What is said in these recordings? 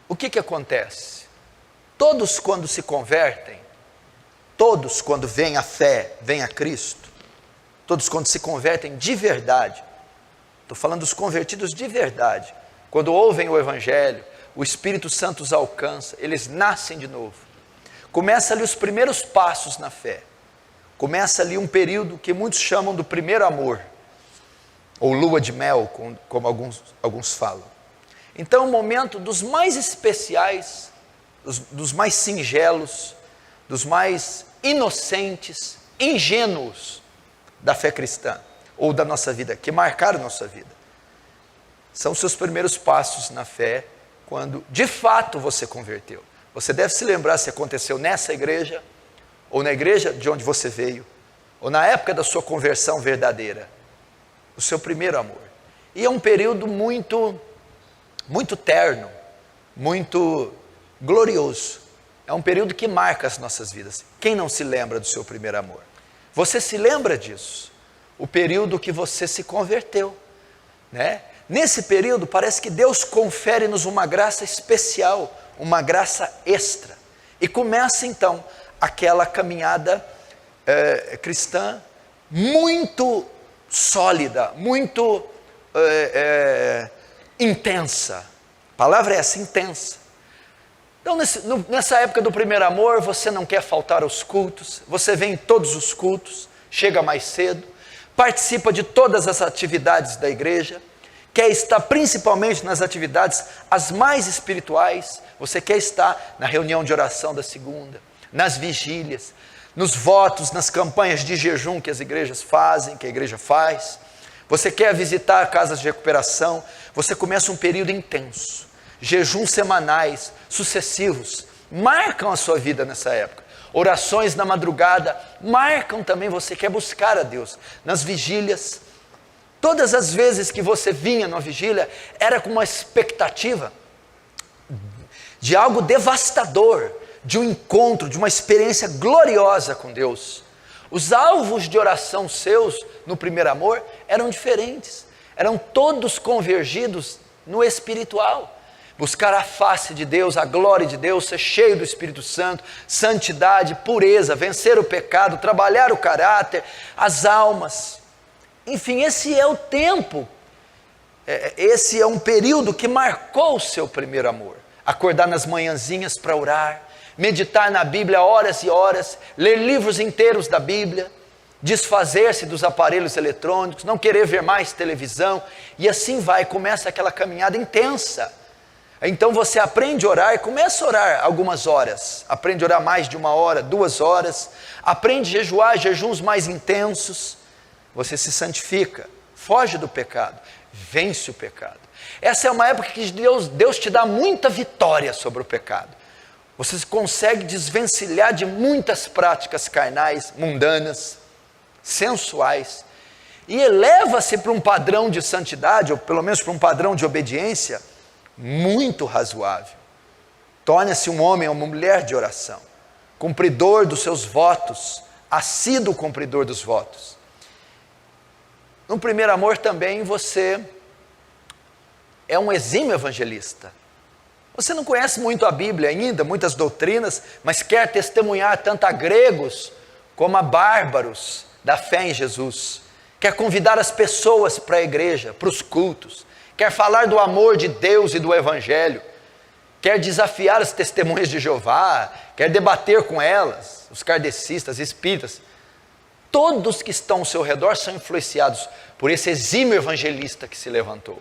o que acontece? Todos quando se convertem, todos quando vêm a fé, vêm a Cristo, todos quando se convertem de verdade, estou falando dos convertidos de verdade, quando ouvem o Evangelho, o Espírito Santo os alcança, eles nascem de novo. Começa ali os primeiros passos na fé. Começa ali um período que muitos chamam do primeiro amor, ou lua de mel, como alguns falam. Então é um momento dos mais especiais, dos mais singelos, dos mais inocentes, ingênuos da fé cristã, ou da nossa vida, que marcaram nossa vida. São os seus primeiros passos na fé, quando de fato você converteu. Você deve se lembrar se aconteceu nessa igreja, ou na igreja de onde você veio, ou na época da sua conversão verdadeira, o seu primeiro amor. E é um período muito terno, muito glorioso. É um período que marca as nossas vidas. Quem não se lembra do seu primeiro amor? Você se lembra disso? O período que você se converteu, né? Nesse período parece que Deus confere-nos uma graça especial, uma graça extra. E começa então aquela caminhada cristã muito sólida, muito intensa. A palavra é essa, intensa. Então nessa época do primeiro amor, você não quer faltar aos cultos, você vem em todos os cultos, chega mais cedo, participa de todas as atividades da igreja, quer estar principalmente nas atividades as mais espirituais, você quer estar na reunião de oração da segunda, nas vigílias, nos votos, nas campanhas de jejum que as igrejas fazem, que a igreja faz, você quer visitar casas de recuperação, você começa um período intenso, jejuns semanais, sucessivos, marcam a sua vida nessa época, orações na madrugada, marcam também, você quer buscar a Deus, nas vigílias, todas as vezes que você vinha numa vigília, era com uma expectativa de algo devastador, de um encontro, de uma experiência gloriosa com Deus. Os alvos de oração seus, no primeiro amor, eram diferentes, eram todos convergidos no espiritual. Buscar a face de Deus, a glória de Deus, ser cheio do Espírito Santo, santidade, pureza, vencer o pecado, trabalhar o caráter, as almas. Enfim, esse é o tempo, esse é um período que marcou o seu primeiro amor. Acordar nas manhãzinhas para orar, meditar na Bíblia horas e horas, ler livros inteiros da Bíblia, desfazer-se dos aparelhos eletrônicos, não querer ver mais televisão, e assim vai, começa aquela caminhada intensa. Então você aprende a orar e começa a orar algumas horas, aprende a orar mais de 1 hora, 2 horas, aprende a jejuar, jejuns mais intensos, você se santifica, foge do pecado, vence o pecado. Essa é uma época que Deus te dá muita vitória sobre o pecado. Você consegue desvencilhar de muitas práticas carnais, mundanas, sensuais, e eleva-se para um padrão de santidade, ou pelo menos para um padrão de obediência, muito razoável. Torna-se um homem ou uma mulher de oração, cumpridor dos seus votos, assíduo cumpridor dos votos. No primeiro amor também você é um exímio evangelista. Você não conhece muito a Bíblia ainda, muitas doutrinas, mas quer testemunhar tanto a gregos como a bárbaros da fé em Jesus. Quer convidar as pessoas para a igreja, para os cultos. Quer falar do amor de Deus e do Evangelho. Quer desafiar as testemunhas de Jeová. Quer debater com elas, os kardecistas, espíritas. Todos que estão ao seu redor são influenciados por esse exímio evangelista que se levantou.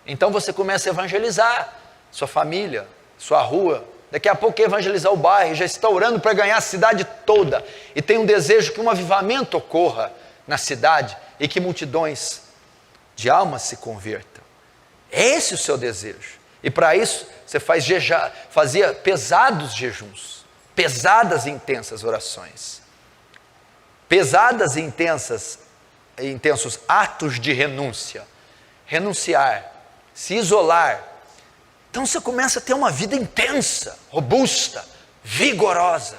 Então você começa a evangelizar sua família, sua rua, daqui a pouco quer evangelizar o bairro, já está orando para ganhar a cidade toda, e tem um desejo que um avivamento ocorra na cidade, e que multidões de almas se convertam. Esse é o seu desejo, e para isso você fazia pesados jejuns, pesadas e intensas orações, pesadas e intensos atos de renúncia, renunciar, se isolar. Então você começa a ter uma vida intensa, robusta, vigorosa.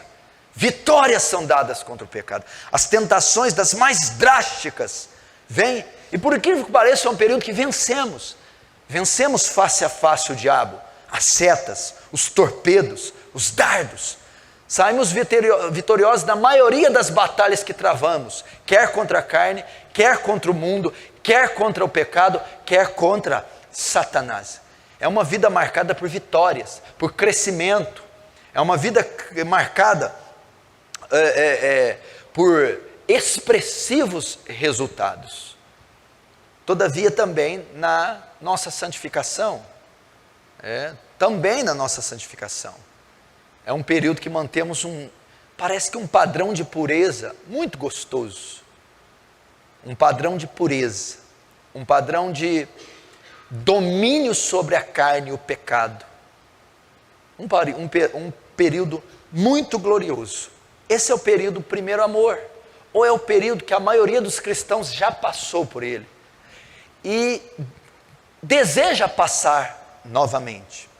Vitórias são dadas contra o pecado. As tentações das mais drásticas vêm, e por incrível que pareça é um período que vencemos face a face o diabo. as setas, os torpedos, os dardos. Saímos vitoriosos na maioria das batalhas que travamos, quer contra a carne, quer contra o mundo, quer contra o pecado, quer contra Satanás. É uma vida marcada por vitórias, por crescimento. É uma vida marcada por expressivos resultados. Todavia também na nossa santificação. Também na nossa santificação. É um período que mantemos parece que um padrão de pureza muito gostoso. Um padrão de pureza. Um padrão de domínio sobre a carne e o pecado. Um período muito glorioso. Esse é o período do primeiro amor. Ou é o período que a maioria dos cristãos já passou por ele. E deseja passar novamente.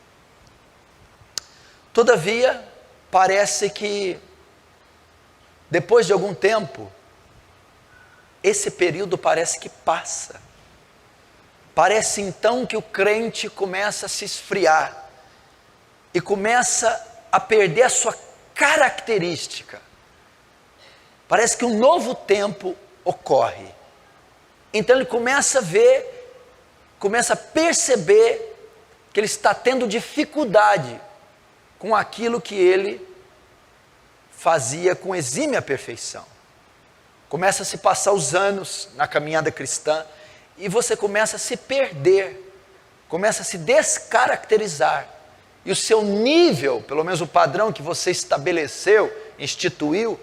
Todavia, parece que depois de algum tempo, esse período parece que passa. Parece então que o crente começa a se esfriar e começa a perder a sua característica. Parece que um novo tempo ocorre. Então ele começa a ver, começa a perceber que ele está tendo dificuldade com aquilo que ele fazia com exímia perfeição. Começa a se passar os anos na caminhada cristã e você começa a se perder, começa a se descaracterizar. E o seu nível, pelo menos o padrão que você estabeleceu, instituiu,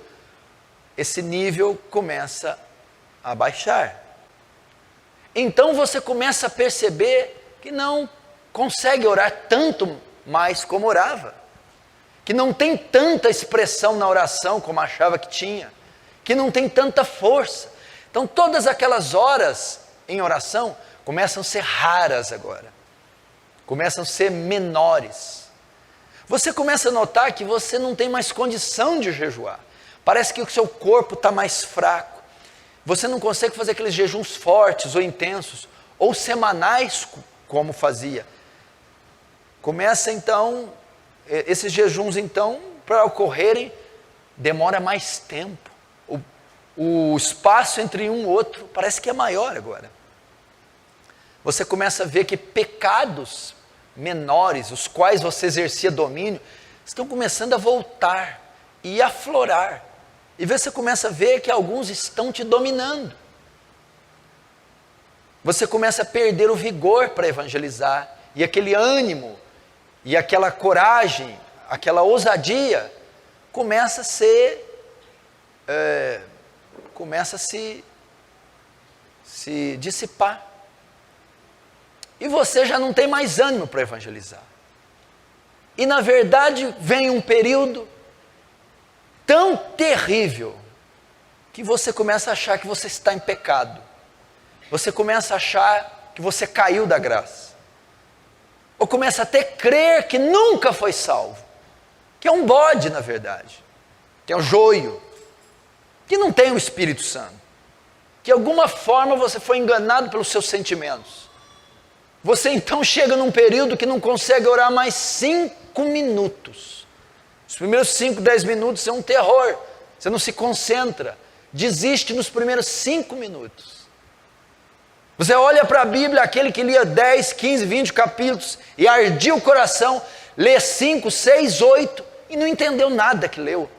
esse nível começa a baixar. Então você começa a perceber que não consegue orar tanto mais como orava, que não tem tanta expressão na oração como achava que tinha, que não tem tanta força. Então todas aquelas horas em oração começam a ser raras agora, começam a ser menores. Você começa a notar que você não tem mais condição de jejuar, parece que o seu corpo está mais fraco, você não consegue fazer aqueles jejuns fortes ou intensos, ou semanais como fazia. Começa então, esses jejuns então, para ocorrerem, demora mais tempo. O espaço entre um e outro parece que é maior agora. Você começa a ver que pecados menores, os quais você exercia domínio, estão começando a voltar e aflorar. E você começa a ver que alguns estão te dominando. Você começa a perder o vigor para evangelizar, e aquele ânimo, e aquela coragem, aquela ousadia, começa a ser, começa a se dissipar. E você já não tem mais ânimo para evangelizar. E na verdade vem um período tão terrível, que você começa a achar que você está em pecado. Você começa a achar que você caiu da graça. Ou começa até a crer que nunca foi salvo, que é um bode na verdade, que é um joio, que não tem o Espírito Santo, que de alguma forma você foi enganado pelos seus sentimentos. Você então chega num período que não consegue orar mais 5 minutos. Os primeiros 5, 10 minutos é um terror, você não se concentra, desiste nos primeiros 5 minutos. Você olha para a Bíblia, aquele que lia 10, 15, 20 capítulos e ardia o coração, lê 5, 6, 8 e não entendeu nada que leu,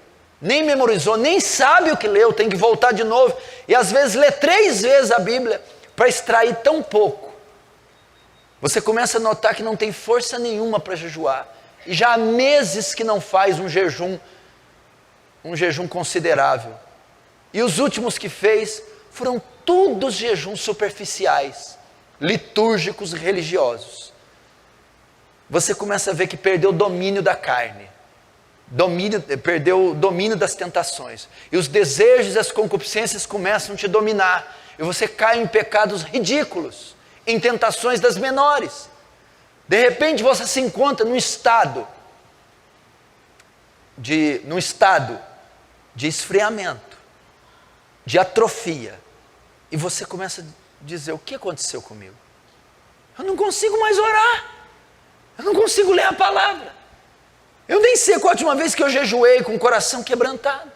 nem memorizou, nem sabe o que leu, tem que voltar de novo e às vezes lê 3 vezes a Bíblia para extrair tão pouco. Você começa a notar que não tem força nenhuma para jejuar e já há meses que não faz um jejum considerável. E os últimos que fez foram todos jejuns superficiais, litúrgicos e religiosos. Você começa a ver que perdeu o domínio da carne, perdeu o domínio das tentações, e os desejos e as concupiscências começam a te dominar, e você cai em pecados ridículos, em tentações das menores. De repente você se encontra num estado de esfriamento, de atrofia, e você começa a dizer: o que aconteceu comigo? Eu não consigo mais orar, eu não consigo ler a palavra. Eu nem sei qual a última vez que eu jejuei com o coração quebrantado.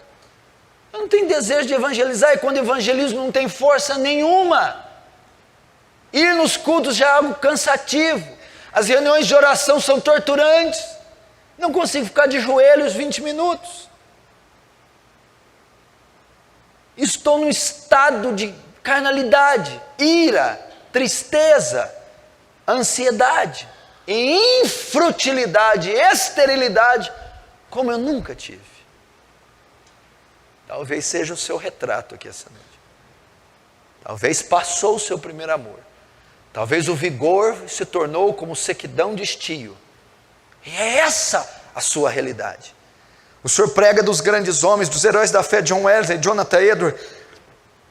Eu não tenho desejo de evangelizar, e quando evangelismo não tem força nenhuma. Ir nos cultos já é algo cansativo. As reuniões de oração são torturantes. Não consigo ficar de joelhos 20 minutos. Estou num estado de carnalidade, ira, tristeza, ansiedade, e infrutilidade, esterilidade, como eu nunca tive. Talvez seja o seu retrato aqui essa noite. Talvez passou o seu primeiro amor. Talvez o vigor se tornou como sequidão de estio. E é essa a sua realidade. O Senhor prega dos grandes homens, dos heróis da fé, John Wesley, Jonathan Edwards,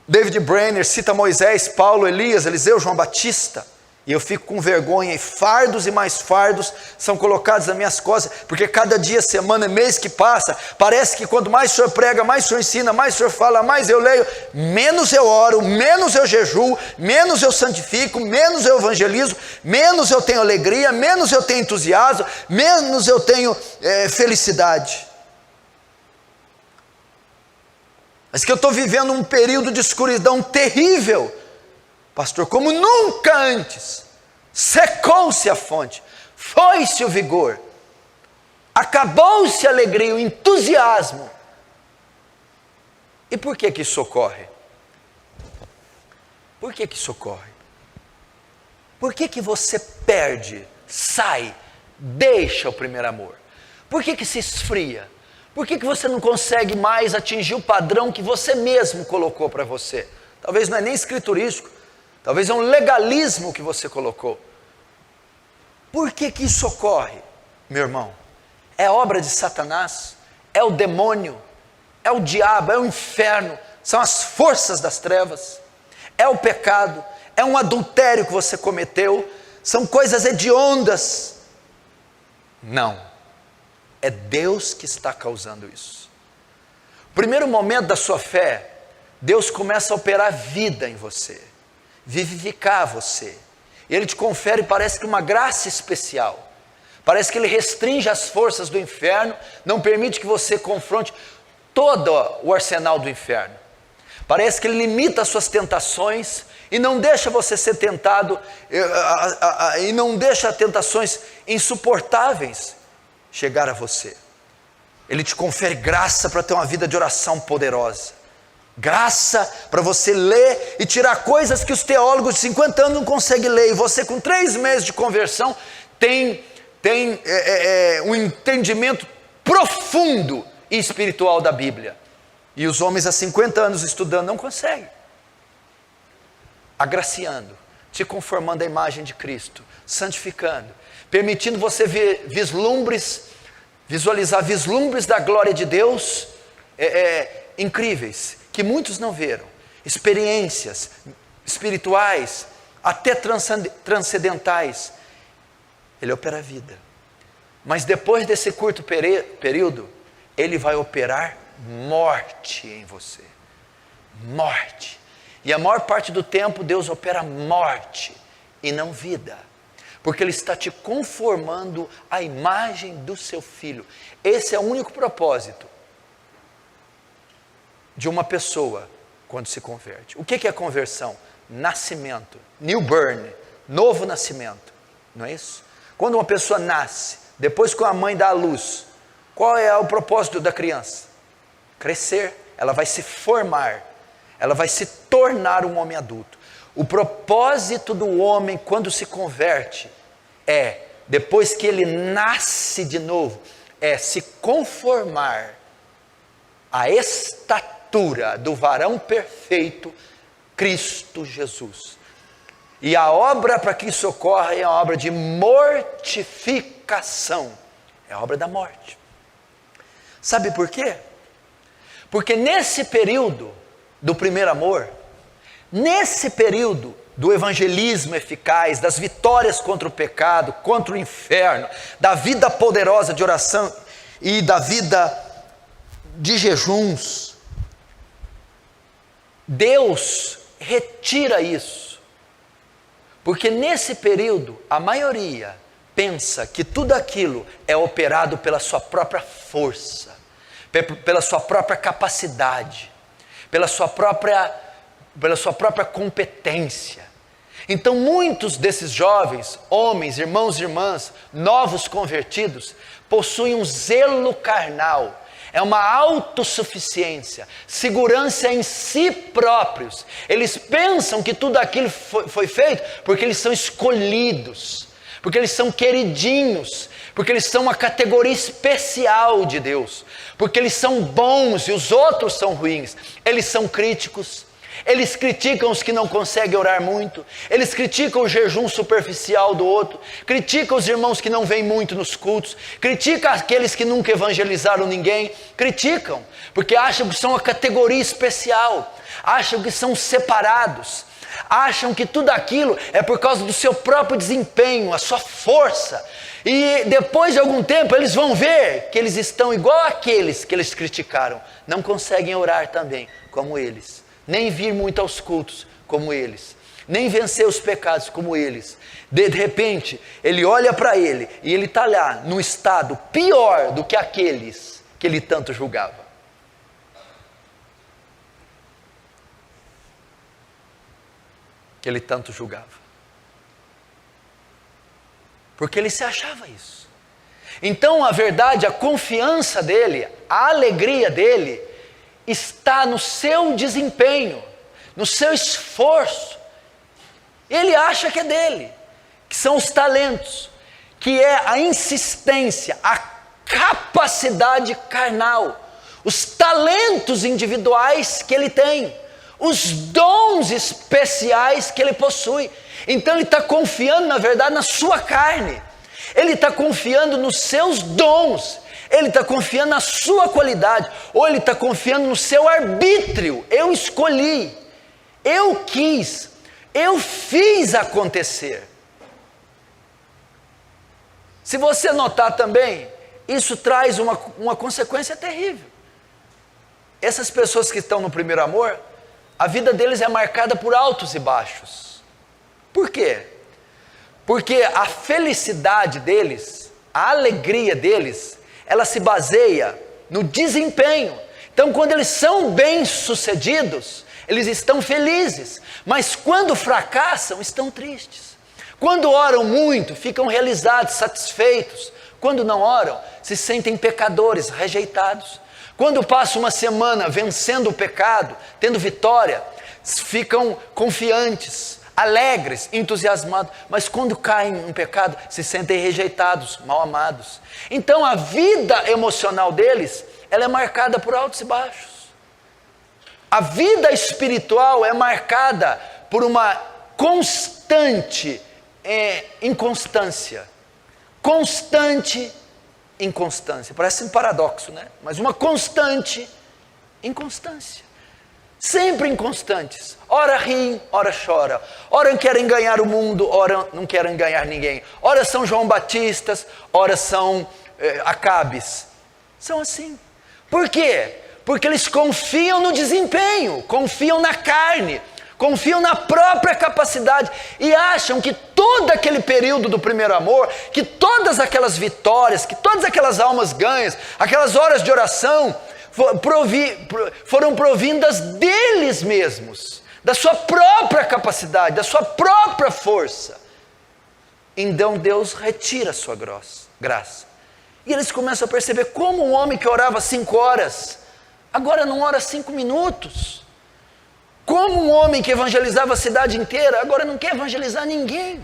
David Brainerd, cita Moisés, Paulo, Elias, Eliseu, João Batista. E eu fico com vergonha, e fardos e mais fardos são colocados nas minhas costas, porque cada dia, semana, mês que passa, parece que quanto mais o Senhor prega, mais o Senhor ensina, mais o Senhor fala, mais eu leio, menos eu oro, menos eu jejuo, menos eu santifico, menos eu evangelizo, menos eu tenho alegria, menos eu tenho entusiasmo, menos eu tenho felicidade. Mas que eu estou vivendo um período de escuridão terrível, pastor, como nunca antes. Secou-se a fonte, foi-se o vigor, acabou-se a alegria, o entusiasmo. E por que que isso ocorre? Por que que isso ocorre? Por que que você perde, sai, deixa o primeiro amor? Por que que se esfria? Por que que você não consegue mais atingir o padrão que você mesmo colocou para você? Talvez não é nem escriturístico, talvez é um legalismo que você colocou. Por que que isso ocorre, meu irmão? É obra de Satanás, é o demônio, é o diabo, é o inferno, são as forças das trevas, é o pecado, é um adultério que você cometeu, são coisas hediondas. Não, é Deus que está causando isso. O primeiro momento da sua fé, Deus começa a operar vida em você, vivificar você, e Ele te confere, parece que uma graça especial, parece que Ele restringe as forças do inferno, não permite que você confronte todo o arsenal do inferno, parece que Ele limita as suas tentações, e não deixa você ser tentado, e não deixa tentações insuportáveis chegar a você. Ele te confere graça para ter uma vida de oração poderosa, graça para você ler e tirar coisas que os teólogos de 50 anos não conseguem ler, e você com 3 meses de conversão tem um entendimento profundo e espiritual da Bíblia, e os homens há 50 anos estudando não conseguem. Agraciando, te conformando à imagem de Cristo, santificando, permitindo você ver visualizar vislumbres da glória de Deus incríveis, que muitos não viram, experiências espirituais, até transcendentais. Ele opera a vida, mas depois desse curto período, Ele vai operar morte em você, morte, e a maior parte do tempo Deus opera morte e não vida, porque Ele está te conformando à imagem do seu Filho. Esse é o único propósito de uma pessoa quando se converte. O que é conversão? Nascimento, new birth, novo nascimento, não é isso? Quando uma pessoa nasce, depois que a mãe dá à luz, qual é o propósito da criança? Crescer, ela vai se formar, ela vai se tornar um homem adulto. O propósito do homem quando se converte depois que ele nasce de novo, se conformar à estatura do varão perfeito, Cristo Jesus. E a obra para que isso ocorra é a obra de mortificação, é a obra da morte. Sabe por quê? Porque nesse período do primeiro amor, nesse período do evangelismo eficaz, das vitórias contra o pecado, contra o inferno, da vida poderosa de oração e da vida de jejuns, Deus retira isso, porque nesse período a maioria pensa que tudo aquilo é operado pela sua própria força, pela sua própria capacidade, pela sua própria competência. Então muitos desses jovens, homens, irmãos e irmãs, novos convertidos, possuem um zelo carnal, é uma autossuficiência, segurança em si próprios. Eles pensam que tudo aquilo foi feito porque eles são escolhidos, porque eles são queridinhos, porque eles são uma categoria especial de Deus, porque eles são bons e os outros são ruins. Eles são críticos, eles criticam os que não conseguem orar muito, eles criticam o jejum superficial do outro, criticam os irmãos que não vêm muito nos cultos, criticam aqueles que nunca evangelizaram ninguém, criticam, porque acham que são uma categoria especial, acham que são separados, acham que tudo aquilo é por causa do seu próprio desempenho, a sua força, e depois de algum tempo eles vão ver que eles estão igual àqueles que eles criticaram, não conseguem orar também como eles, nem vir muito aos cultos como eles, nem vencer os pecados como eles. De repente ele olha para ele e ele está lá num estado pior do que aqueles que ele tanto julgava. Porque ele se achava isso. Então a verdade, a confiança dele, a alegria dele está no seu desempenho, no seu esforço. Ele acha que é dele, que são os talentos, que é a insistência, a capacidade carnal, os talentos individuais que ele tem, os dons especiais que ele possui. Então ele está confiando, na verdade, na sua carne, ele está confiando nos seus dons, ele está confiando na sua qualidade, ou ele está confiando no seu arbítrio. Eu escolhi, eu quis, eu fiz acontecer. Se você notar também, isso traz uma consequência terrível. Essas pessoas que estão no primeiro amor, a vida deles é marcada por altos e baixos. Por quê? Porque a felicidade deles, a alegria deles, ela se baseia no desempenho. Então quando eles são bem-sucedidos, eles estão felizes, mas quando fracassam, estão tristes. Quando oram muito, ficam realizados, satisfeitos. Quando não oram, se sentem pecadores, rejeitados. Quando passam uma semana vencendo o pecado, tendo vitória, ficam confiantes, alegres, entusiasmados, mas quando caem em pecado, se sentem rejeitados, mal amados. Então a vida emocional deles, ela é marcada por altos e baixos. A vida espiritual é marcada por uma constante inconstância. Constante inconstância. Parece um paradoxo, né? Mas uma constante inconstância. Sempre inconstantes. Ora riem, ora choram. Ora querem ganhar o mundo, ora não querem ganhar ninguém. Ora são João Batistas, ora são Acabes. São assim. Por quê? Porque eles confiam no desempenho, confiam na carne, confiam na própria capacidade e acham que todo aquele período do primeiro amor, que todas aquelas vitórias, que todas aquelas almas ganhas, aquelas horas de oração foram provindas deles mesmos, da sua própria capacidade, da sua própria força. Então Deus retira a sua graça. E eles começam a perceber como um homem que orava 5 horas, agora não ora 5 minutos. Como um homem que evangelizava a cidade inteira, agora não quer evangelizar ninguém.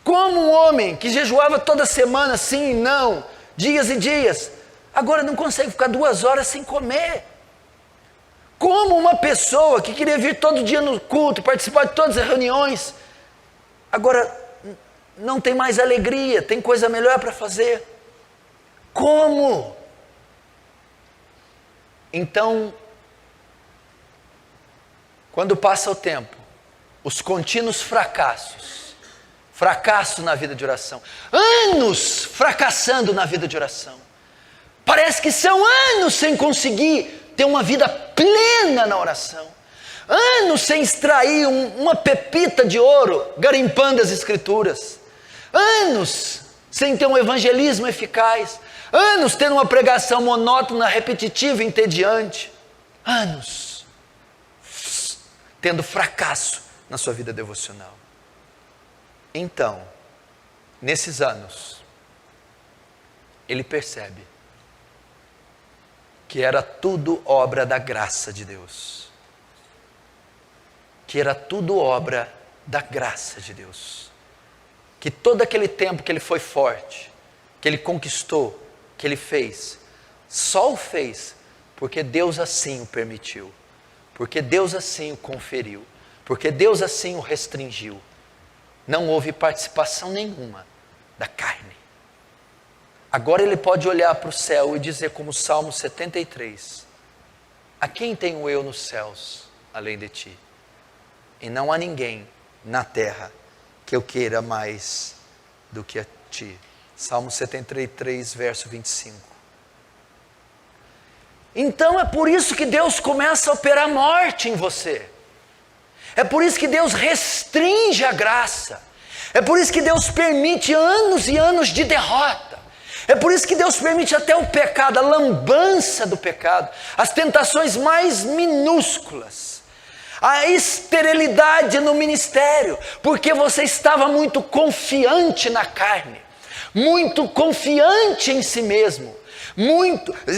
Como um homem que jejuava toda semana, sim e não, dias e dias, agora não consegue ficar 2 horas sem comer. Como uma pessoa que queria vir todo dia no culto, participar de todas as reuniões, agora não tem mais alegria, tem coisa melhor para fazer. Como? Então, quando passa o tempo, os contínuos fracasso na vida de oração, anos fracassando na vida de oração, parece que são anos sem conseguir ter uma vida plena na oração, anos sem extrair uma pepita de ouro, garimpando as escrituras, anos sem ter um evangelismo eficaz, anos tendo uma pregação monótona, repetitiva e entediante, anos tendo fracasso na sua vida devocional. Então, nesses anos, ele percebe que era tudo obra da graça de Deus. Que era tudo obra da graça de Deus. Que todo aquele tempo que ele foi forte, que ele conquistou, que ele fez, só o fez porque Deus assim o permitiu, porque Deus assim o conferiu, porque Deus assim o restringiu. Não houve participação nenhuma da carne. Agora ele pode olhar para o céu e dizer, como Salmo 73, a quem tenho eu nos céus, além de ti? E não há ninguém na terra que eu queira mais do que a ti. Salmo 73, verso 25. Então é por isso que Deus começa a operar morte em você. É por isso que Deus restringe a graça. É por isso que Deus permite anos e anos de derrota. É por isso que Deus permite até o pecado, a lambança do pecado, as tentações mais minúsculas, a esterilidade no ministério, porque você estava muito confiante na carne, muito confiante em si mesmo,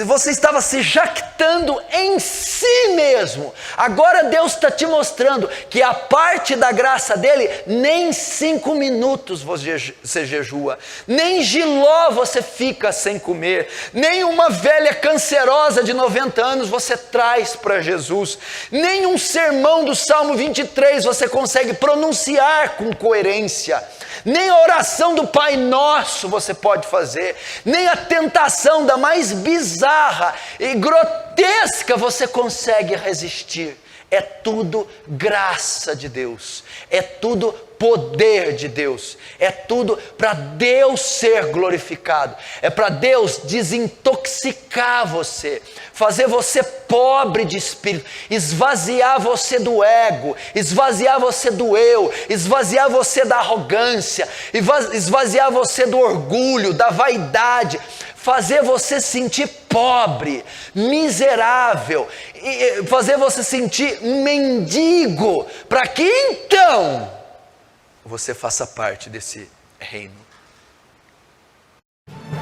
você estava se jactando em si mesmo. Agora Deus está te mostrando que a parte da graça dele, nem 5 minutos você jejua, nem jiló você fica sem comer, nem uma velha cancerosa de 90 anos você traz para Jesus, nem um sermão do Salmo 23 você consegue pronunciar com coerência, nem a oração do Pai Nosso você pode fazer, nem a tentação da mais bizarra e grotesca você consegue resistir. É tudo graça de Deus, é tudo poder de Deus, é tudo para Deus ser glorificado, é para Deus desintoxicar você, fazer você pobre de espírito, esvaziar você do ego, esvaziar você do eu, esvaziar você da arrogância, esvaziar você do orgulho, da vaidade, fazer você sentir pobre, miserável, fazer você sentir mendigo, para que então você faça parte desse reino.